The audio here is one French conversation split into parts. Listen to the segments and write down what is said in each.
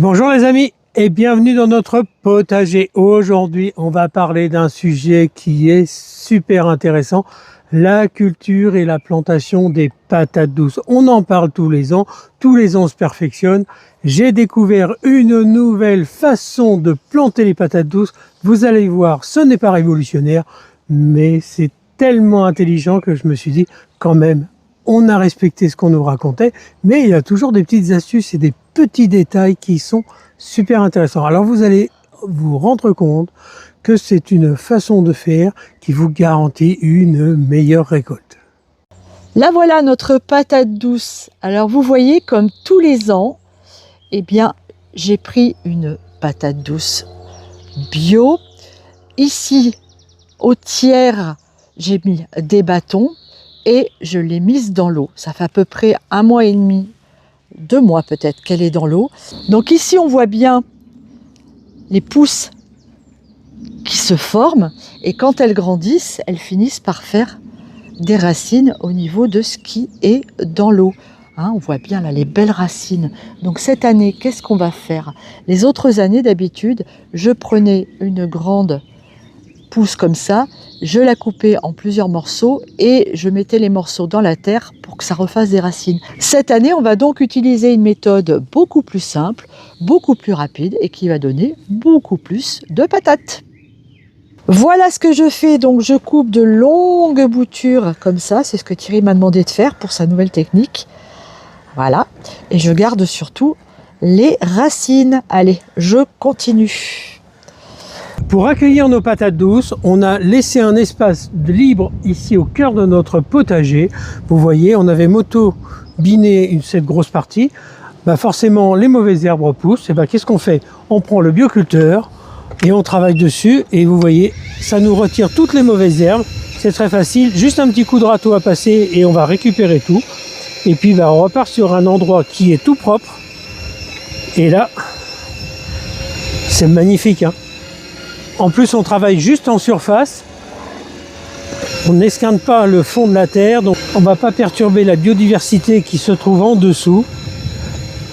Bonjour les amis et bienvenue dans notre potager. Aujourd'hui, on va parler d'un sujet qui est super intéressant, la culture et la plantation des patates douces. On en parle tous les ans on se perfectionne. J'ai découvert une nouvelle façon de planter les patates douces. Vous allez voir, ce n'est pas révolutionnaire, mais c'est tellement intelligent que je me suis dit quand même, on a respecté ce qu'on nous racontait, mais il y a toujours des petites astuces et des petits détails qui sont super intéressants. Alors vous allez vous rendre compte que c'est une façon de faire qui vous garantit une meilleure récolte. Là voilà notre patate douce. Alors vous voyez, comme tous les ans, eh bien j'ai pris une patate douce bio. Ici au tiers, j'ai mis des bâtons et je l'ai mise dans l'eau. Ça fait à peu près 1 mois et demi, 2 mois peut-être qu'elle est dans l'eau. Donc ici on voit bien les pousses qui se forment et quand elles grandissent, elles finissent par faire des racines au niveau de ce qui est dans l'eau. On voit bien là les belles racines. Donc cette année, qu'est-ce qu'on va faire? Les autres années d'habitude, je prenais une grande pousse comme ça, je la coupais en plusieurs morceaux et je mettais les morceaux dans la terre pour que ça refasse des racines. Cette année, on va donc utiliser une méthode beaucoup plus simple, beaucoup plus rapide et qui va donner beaucoup plus de patates. Voilà ce que je fais, donc je coupe de longues boutures comme ça, c'est ce que Thierry m'a demandé de faire pour sa nouvelle technique. Voilà, et je garde surtout les racines. Allez, je continue. Pour accueillir nos patates douces, on a laissé un espace libre ici au cœur de notre potager. Vous voyez, on avait moto-biné cette grosse partie. Forcément, les mauvaises herbes repoussent. Et qu'est-ce qu'on fait? On prend le bioculteur et on travaille dessus. Et vous voyez, ça nous retire toutes les mauvaises herbes. C'est très facile. Juste un petit coup de râteau à passer et on va récupérer tout. Et puis, on repart sur un endroit qui est tout propre. Et là, c'est magnifique, En plus, on travaille juste en surface. On n'esquinte pas le fond de la terre, donc on ne va pas perturber la biodiversité qui se trouve en dessous.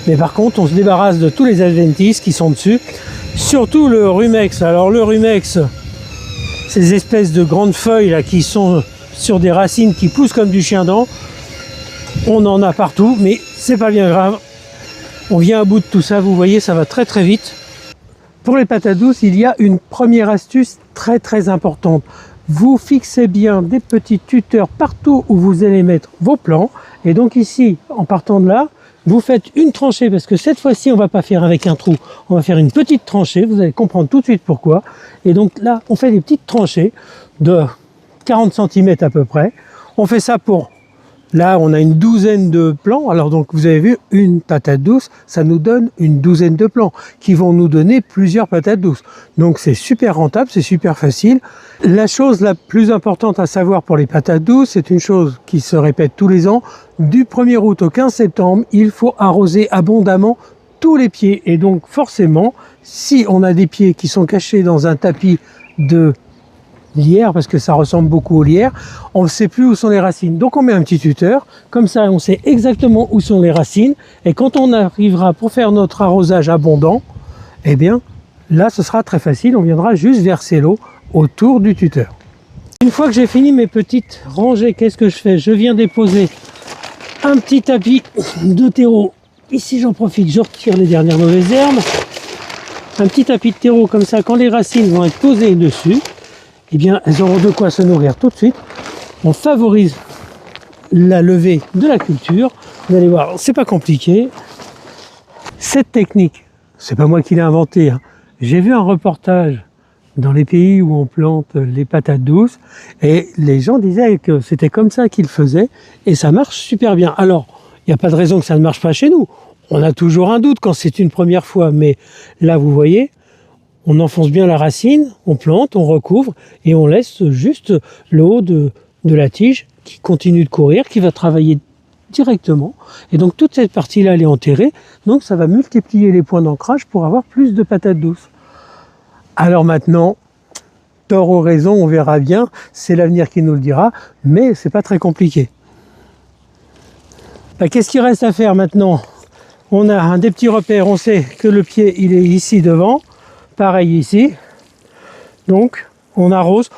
Mais par contre, on se débarrasse de tous les adventices qui sont dessus. Surtout le rumex. Alors le rumex, ces espèces de grandes feuilles là qui sont sur des racines qui poussent comme du chien-dent. On en a partout, mais c'est pas bien grave. On vient à bout de tout ça, vous voyez, ça va très très vite. Pour les patates douces, il y a une première astuce très importante. Vous fixez bien des petits tuteurs partout où vous allez mettre vos plants. Et donc ici, en partant de là, vous faites une tranchée, parce que cette fois-ci, on ne va pas faire avec un trou. On va faire une petite tranchée, vous allez comprendre tout de suite pourquoi. Et donc là, on fait des petites tranchées de 40 cm à peu près. On fait ça pour... Là, on a une douzaine de plants. Alors donc, vous avez vu, une patate douce, ça nous donne une douzaine de plants qui vont nous donner plusieurs patates douces. Donc, c'est super rentable, c'est super facile. La chose la plus importante à savoir pour les patates douces, c'est une chose qui se répète tous les ans. Du 1er août au 15 septembre, il faut arroser abondamment tous les pieds. Et donc, forcément, si on a des pieds qui sont cachés dans un tapis de lierre, parce que ça ressemble beaucoup aux lierres, on ne sait plus où sont les racines. Donc on met un petit tuteur, comme ça on sait exactement où sont les racines, et quand on arrivera pour faire notre arrosage abondant, eh bien là ce sera très facile, on viendra juste verser l'eau autour du tuteur. Une fois que j'ai fini mes petites rangées, qu'est-ce que je fais? Je viens déposer un petit tapis de terreau. Ici j'en profite, je retire les dernières mauvaises herbes. Un petit tapis de terreau comme ça, quand les racines vont être posées dessus, eh bien, elles auront de quoi se nourrir tout de suite. On favorise la levée de la culture. Vous allez voir, c'est pas compliqué. Cette technique, c'est pas moi qui l'ai inventée. J'ai vu un reportage dans les pays où on plante les patates douces et les gens disaient que c'était comme ça qu'ils faisaient et ça marche super bien. Alors, il n'y a pas de raison que ça ne marche pas chez nous. On a toujours un doute quand c'est une première fois, mais là, vous voyez, on enfonce bien la racine, on plante, on recouvre et on laisse juste le haut de la tige qui continue de courir, qui va travailler directement. Et donc toute cette partie-là, elle est enterrée. Donc ça va multiplier les points d'ancrage pour avoir plus de patates douces. Alors maintenant, tort ou raison, on verra bien. C'est l'avenir qui nous le dira, mais c'est pas très compliqué. Qu'est-ce qu'il reste à faire maintenant? On a un des petits repères, on sait que le pied il est ici devant, pareil ici. Donc on arrose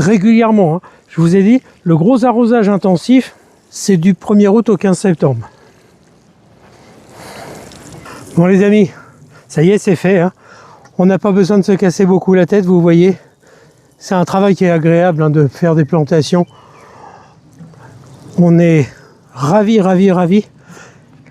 régulièrement. Hein. Je vous ai dit, le gros arrosage intensif, c'est du 1er août au 15 septembre. Bon les amis, ça y est, c'est fait. Hein. On n'a pas besoin de se casser beaucoup la tête, vous voyez. C'est un travail qui est agréable hein, de faire des plantations. On est ravis.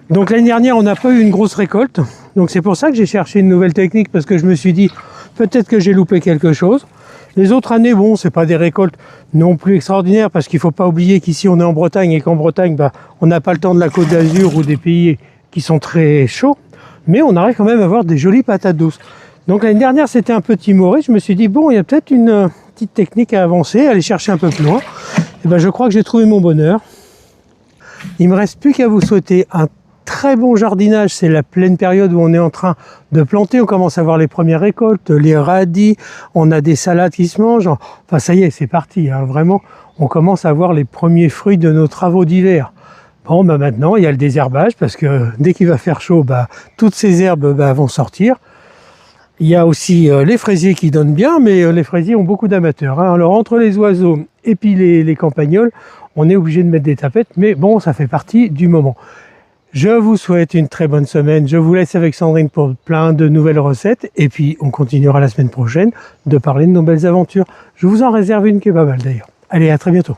Donc l'année dernière, on n'a pas eu une grosse récolte. Donc c'est pour ça que j'ai cherché une nouvelle technique, parce que je me suis dit, peut-être que j'ai loupé quelque chose. Les autres années, bon, c'est pas des récoltes non plus extraordinaires, parce qu'il ne faut pas oublier qu'ici on est en Bretagne, et qu'en Bretagne, bah, on n'a pas le temps de la Côte d'Azur ou des pays qui sont très chauds. Mais on arrive quand même à avoir des jolies patates douces. Donc l'année dernière, c'était un peu timoré. Je me suis dit, bon, il y a peut-être une petite technique à avancer, aller chercher un peu plus loin. Et ben, je crois que j'ai trouvé mon bonheur. Il ne me reste plus qu'à vous souhaiter un très bon jardinage. C'est la pleine période où on est en train de planter. On commence à voir les premières récoltes, les radis. On a des salades qui se mangent. Enfin, ça y est, c'est parti. Hein. Vraiment, on commence à voir les premiers fruits de nos travaux d'hiver. Bon, bah maintenant, il y a le désherbage parce que dès qu'il va faire chaud, bah, toutes ces herbes vont sortir. Il y a aussi les fraisiers qui donnent bien, mais les fraisiers ont beaucoup d'amateurs. Hein. Alors, entre les oiseaux et puis les campagnols, on est obligé de mettre des tapettes, mais bon, ça fait partie du moment. Je vous souhaite une très bonne semaine. Je vous laisse avec Sandrine pour plein de nouvelles recettes. Et puis, on continuera la semaine prochaine de parler de nos belles aventures. Je vous en réserve une qui est pas mal d'ailleurs. Allez, à très bientôt.